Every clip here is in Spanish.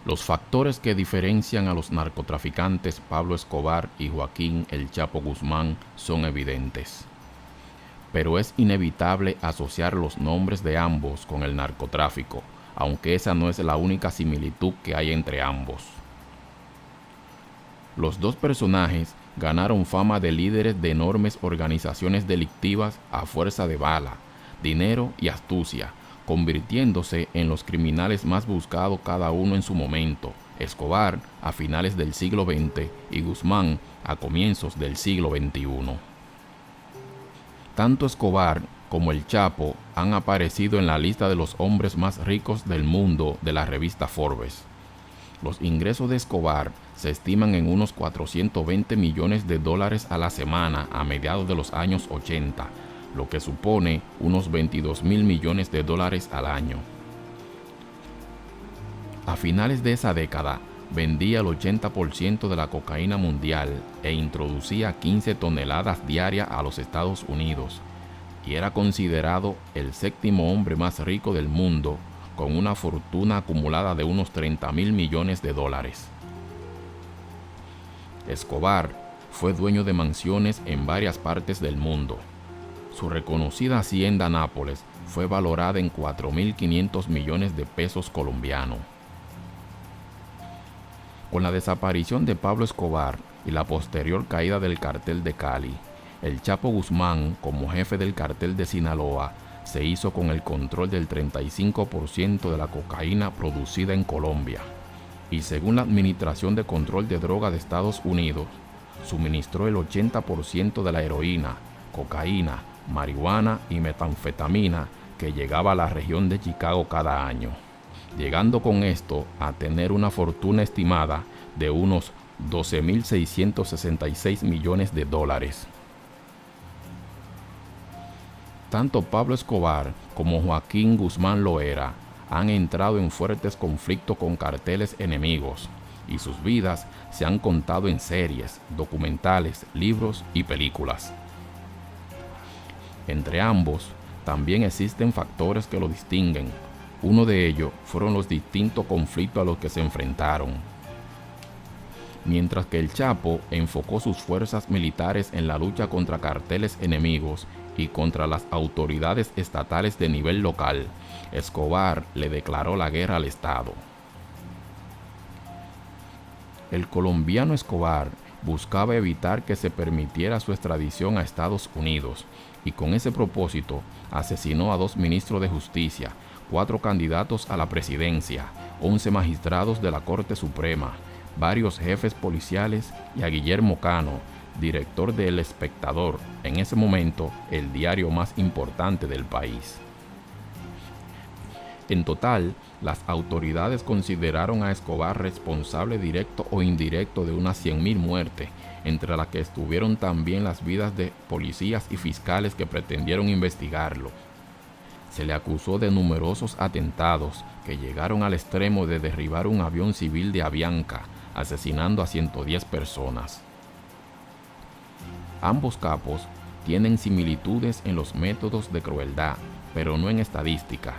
Los factores que diferencian a los narcotraficantes Pablo Escobar y Joaquín El Chapo Guzmán son evidentes. Pero es inevitable asociar los nombres de ambos con el narcotráfico, aunque esa no es la única similitud que hay entre ambos. Los dos personajes ganaron fama de líderes de enormes organizaciones delictivas a fuerza de bala, dinero y astucia, convirtiéndose en los criminales más buscados cada uno en su momento, Escobar a finales del siglo XX y Guzmán a comienzos del siglo XXI. Tanto Escobar como el Chapo han aparecido en la lista de los hombres más ricos del mundo de la revista Forbes. Los ingresos de Escobar se estiman en unos 420 millones de dólares a la semana a mediados de los años 80, lo que supone unos 22.000 millones de dólares al año. A finales de esa década, vendía el 80% de la cocaína mundial e introducía 15 toneladas diarias a los Estados Unidos, y era considerado el séptimo hombre más rico del mundo, con una fortuna acumulada de unos 30.000 millones de dólares. Escobar fue dueño de mansiones en varias partes del mundo. Su reconocida hacienda Nápoles fue valorada en 4.500 millones de pesos colombianos. Con la desaparición de Pablo Escobar y la posterior caída del cartel de Cali, el Chapo Guzmán, como jefe del cartel de Sinaloa, se hizo con el control del 35% de la cocaína producida en Colombia, y según la Administración de Control de Drogas de Estados Unidos, suministró el 80% de la heroína, cocaína, marihuana y metanfetamina que llegaba a la región de Chicago cada año, llegando con esto a tener una fortuna estimada de unos 12.666 millones de dólares. Tanto Pablo Escobar como Joaquín Guzmán Loera han entrado en fuertes conflictos con carteles enemigos, y sus vidas se han contado en series, documentales, libros y películas. Entre ambos, también existen factores que lo distinguen. Uno de ellos fueron los distintos conflictos a los que se enfrentaron. Mientras que el Chapo enfocó sus fuerzas militares en la lucha contra carteles enemigos y contra las autoridades estatales de nivel local, Escobar le declaró la guerra al Estado. El colombiano Escobar buscaba evitar que se permitiera su extradición a Estados Unidos, y con ese propósito asesinó a 2 ministros de Justicia, 4 candidatos a la presidencia, 11 magistrados de la Corte Suprema, varios jefes policiales y a Guillermo Cano, director de El Espectador, en ese momento el diario más importante del país. En total, las autoridades consideraron a Escobar responsable directo o indirecto de unas 100.000 muertes, entre las que estuvieron también las vidas de policías y fiscales que pretendieron investigarlo. Se le acusó de numerosos atentados que llegaron al extremo de derribar un avión civil de Avianca, asesinando a 110 personas. Ambos capos tienen similitudes en los métodos de crueldad, pero no en estadística.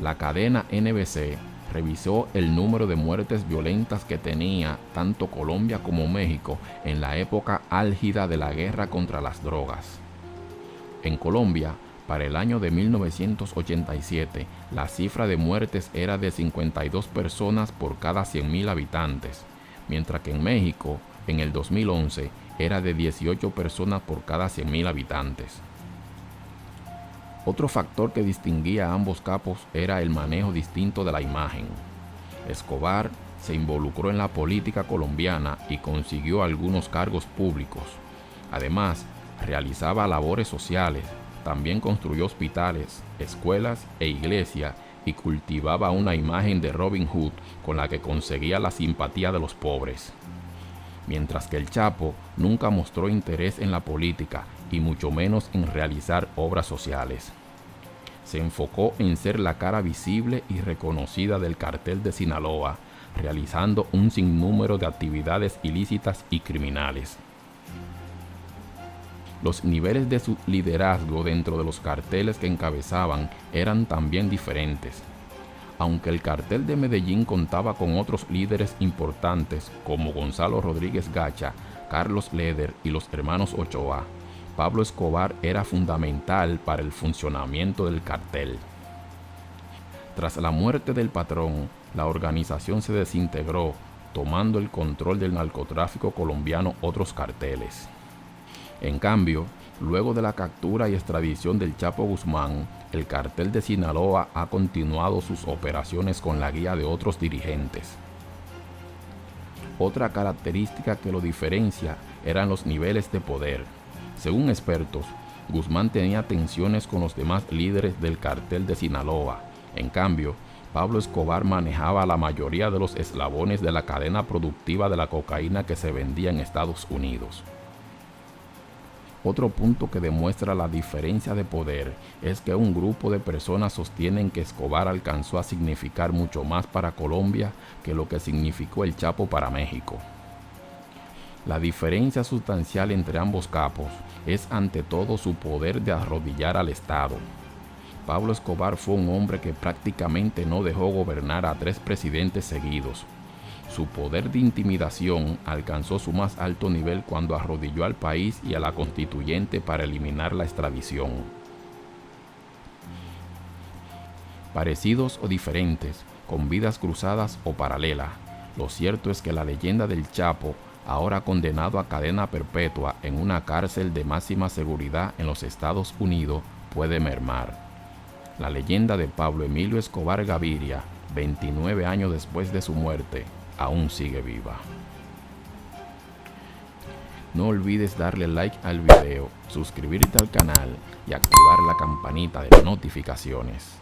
La cadena NBC revisó el número de muertes violentas que tenía tanto Colombia como México en la época álgida de la guerra contra las drogas. En Colombia, para el año de 1987, la cifra de muertes era de 52 personas por cada 100.000 habitantes, mientras que en México, en el 2011, era de 18 personas por cada 100.000 habitantes. Otro factor que distinguía a ambos capos era el manejo distinto de la imagen. Escobar se involucró en la política colombiana y consiguió algunos cargos públicos. Además, realizaba labores sociales, también construyó hospitales, escuelas e iglesias y cultivaba una imagen de Robin Hood con la que conseguía la simpatía de los pobres. Mientras que el Chapo nunca mostró interés en la política y mucho menos en realizar obras sociales. Se enfocó en ser la cara visible y reconocida del cartel de Sinaloa, realizando un sinnúmero de actividades ilícitas y criminales. Los niveles de su liderazgo dentro de los carteles que encabezaban eran también diferentes. Aunque el cartel de Medellín contaba con otros líderes importantes como Gonzalo Rodríguez Gacha, Carlos Leder y los hermanos Ochoa, Pablo Escobar era fundamental para el funcionamiento del cartel. Tras la muerte del patrón, la organización se desintegró, tomando el control del narcotráfico colombiano otros carteles. En cambio, luego de la captura y extradición del Chapo Guzmán, el cartel de Sinaloa ha continuado sus operaciones con la guía de otros dirigentes. Otra característica que lo diferencia eran los niveles de poder. Según expertos, Guzmán tenía tensiones con los demás líderes del cartel de Sinaloa. En cambio, Pablo Escobar manejaba la mayoría de los eslabones de la cadena productiva de la cocaína que se vendía en Estados Unidos. Otro punto que demuestra la diferencia de poder es que un grupo de personas sostienen que Escobar alcanzó a significar mucho más para Colombia que lo que significó el Chapo para México. La diferencia sustancial entre ambos capos es ante todo su poder de arrodillar al Estado. Pablo Escobar fue un hombre que prácticamente no dejó gobernar a 3 presidentes seguidos. Su poder de intimidación alcanzó su más alto nivel cuando arrodilló al país y a la constituyente para eliminar la extradición. Parecidos o diferentes, con vidas cruzadas o paralelas, lo cierto es que la leyenda del Chapo, ahora condenado a cadena perpetua en una cárcel de máxima seguridad en los Estados Unidos, puede mermar. La leyenda de Pablo Emilio Escobar Gaviria, 29 años después de su muerte, aún sigue viva. No olvides darle like al video, suscribirte al canal y activar la campanita de notificaciones.